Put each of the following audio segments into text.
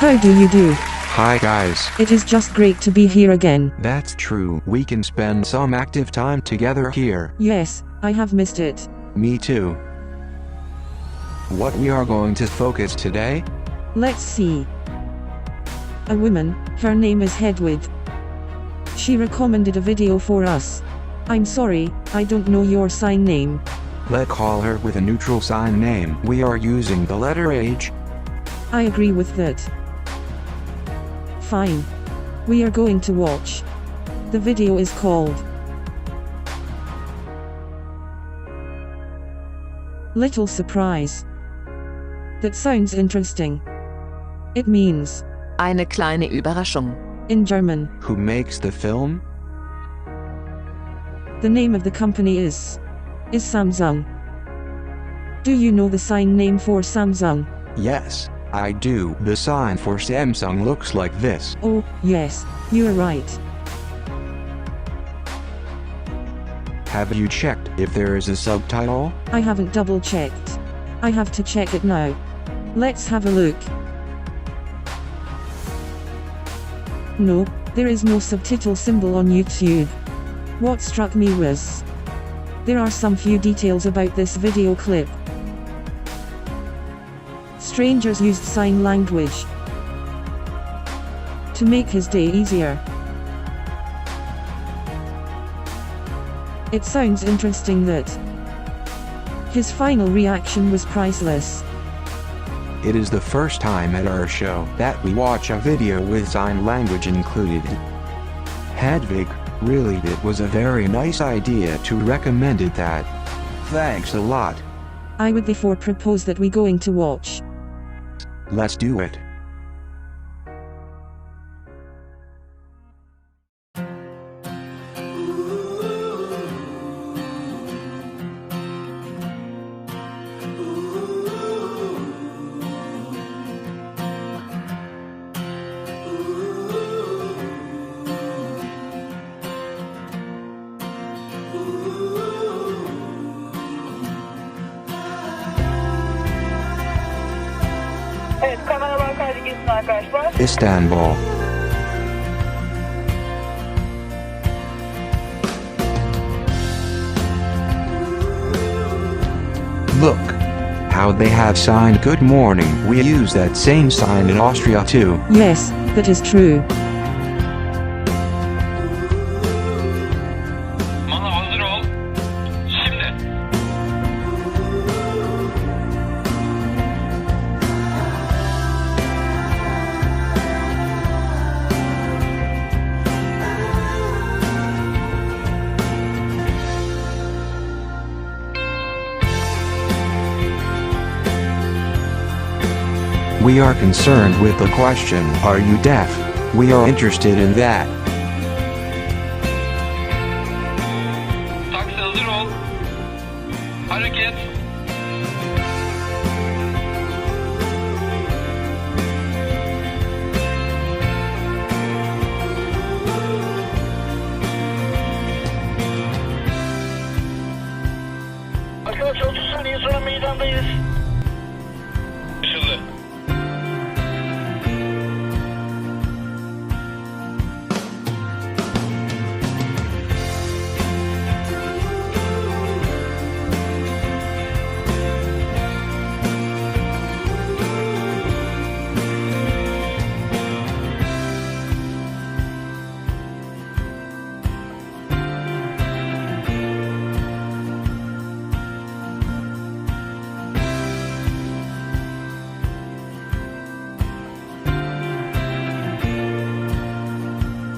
How do you do? Hi guys. It is just great to be here again. That's true. We can spend some active time together here. Yes, I have missed it. Me too. What we are going to focus today? Let's see. A woman, her name is Hedwig. She recommended a video for us. I'm sorry, I don't know your sign name. Let's call her with a neutral sign name. We are using the letter H. I agree with that. Fine. We are going to watch. The video is called Little Surprise. That sounds interesting. It means Eine kleine Überraschung. in German. Who makes the film? The name of the company is Samsung. Do you know the sign name for Samsung? Yes, I do. The sign for Samsung looks like this. Oh, yes, you are right. Have you checked if there is a subtitle? I haven't double checked. I have to check it now. Let's have a look. No, there is no subtitle symbol on YouTube. What struck me was there are some few details about this video clip. Strangers used sign language to make his day easier. It sounds interesting that his final reaction was priceless. It is the first time at our show that we watch a video with sign language included. Hedwig, really it was a very nice idea to recommended that. Thanks a lot. I would therefore propose that we going to watch. Let's do it. Evet, kameralar kaydı gitsin arkadaşlar. Istanbul. Look how they have signed good morning. We use that same sign in Austria too. Yes, that is true. Manav hazır ol. Şimdi. We are concerned with the question, are you deaf? We are interested in that. Taksi hazır ol. Hareket. Arkadaşlar 30 saniye sonra meydandayız. Işıldı.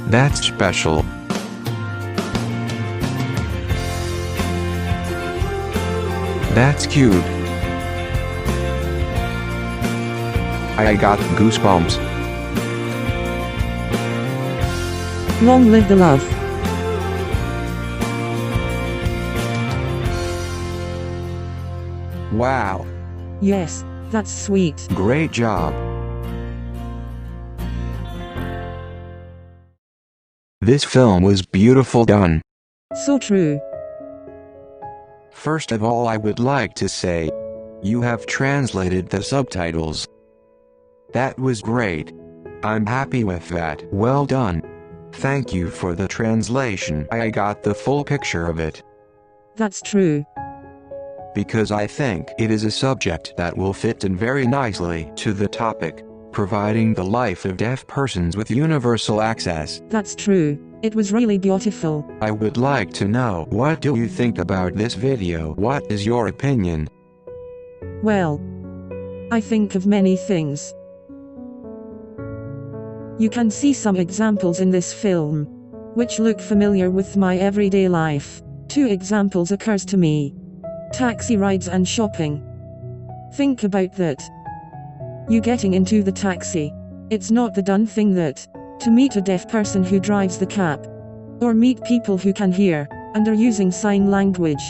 That's special. That's cute. I got goosebumps. Long live the love. Wow. Yes, that's sweet. Great job. This film was beautiful done. So true. First of all, I would like to say, you have translated the subtitles. That was great. I'm happy with that. Well done. Thank you for the translation. I got the full picture of it. That's true. Because I think it is a subject that will fit in very nicely to the topic, providing the life of deaf persons with universal access. That's true. It was really beautiful. I would like to know, what do you think about this video? What is your opinion? Well, I think of many things. You can see some examples in this film, which look familiar with my everyday life. 2 examples occurs to me. Taxi rides and shopping. Think about that. You getting into the taxi. It's not the done thing that, to meet a deaf person who drives the cab, or meet people who can hear, and are using sign language.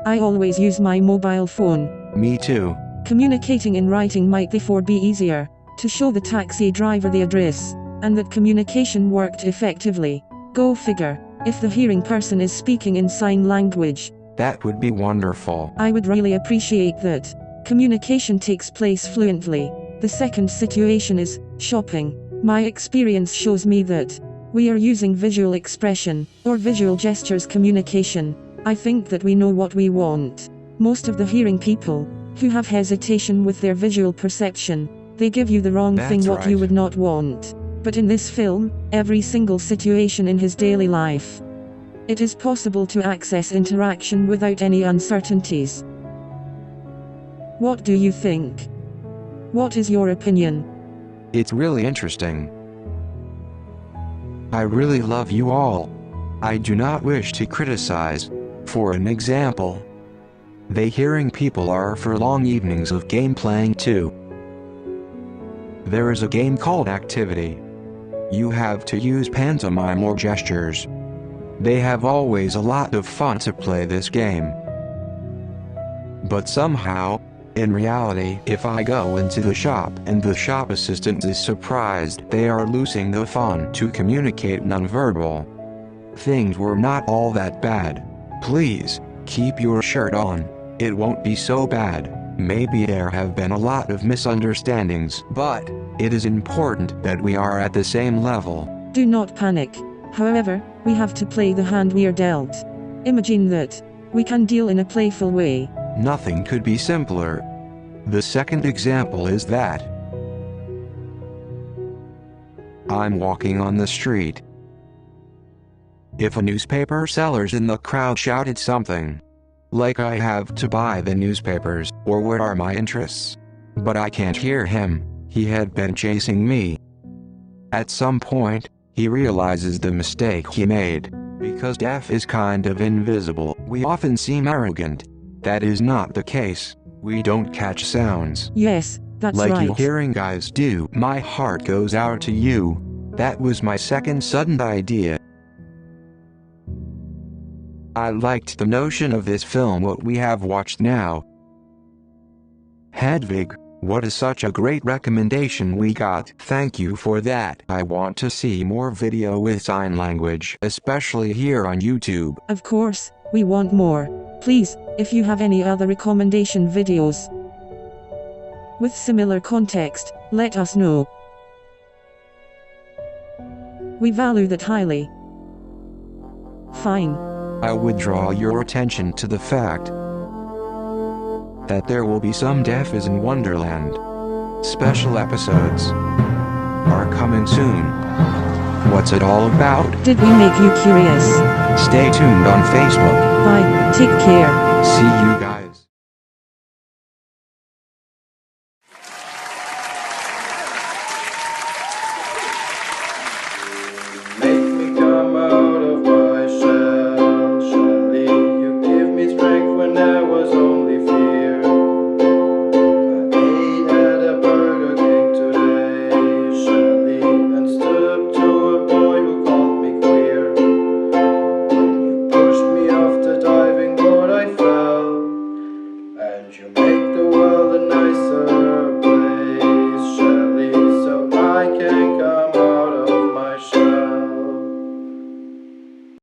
I always use my mobile phone. Me too. Communicating in writing might therefore be easier, to show the taxi driver the address, and that communication worked effectively. Go figure, if the hearing person is speaking in sign language. That would be wonderful. I would really appreciate that. Communication takes place fluently. The second situation is shopping. My experience shows me that we are using visual expression, or visual gestures communication. I think that we know what we want. Most of the hearing people, who have hesitation with their visual perception, they give you the wrong That's thing what you right. would not want. But in this film, every single situation in his daily life, it is possible to access interaction without any uncertainties. What do you think? What is your opinion? It's really interesting. I really love you all. I do not wish to criticize. For an example, the hearing people are for long evenings of game playing too. There is a game called Activity. You have to use pantomime or gestures. They have always a lot of fun to play this game. But somehow, in reality, if I go into the shop and the shop assistant is surprised, they are losing the fun to communicate nonverbal. Things were not all that bad. Please, keep your shirt on. It won't be so bad. Maybe there have been a lot of misunderstandings, but it is important that we are at the same level. Do not panic. However, we have to play the hand we are dealt. Imagine that we can deal in a playful way. Nothing could be simpler. The second example is that I'm walking on the street. If a newspaper seller's in the crowd shouted something, like I have to buy the newspapers, or what are my interests? But I can't hear him, he had been chasing me. At some point, he realizes the mistake he made. Because deaf is kind of invisible, we often seem arrogant. That is not the case. We don't catch sounds. Yes, that's Like right. you hearing guys do. My heart goes out to you. That was my second sudden idea. I liked the notion of this film what we have watched now. Hedvig, what is such a great recommendation we got. Thank you for that. I want to see more video with sign language, especially here on YouTube. Of course, we want more. Please, if you have any other recommendation videos with similar context, let us know. We value that highly. Fine. I would draw your attention to the fact that there will be some Deaf is in Wonderland special episodes are coming soon. What's it all about? Did we make you curious? Stay tuned on Facebook. Bye, take care. See you guys.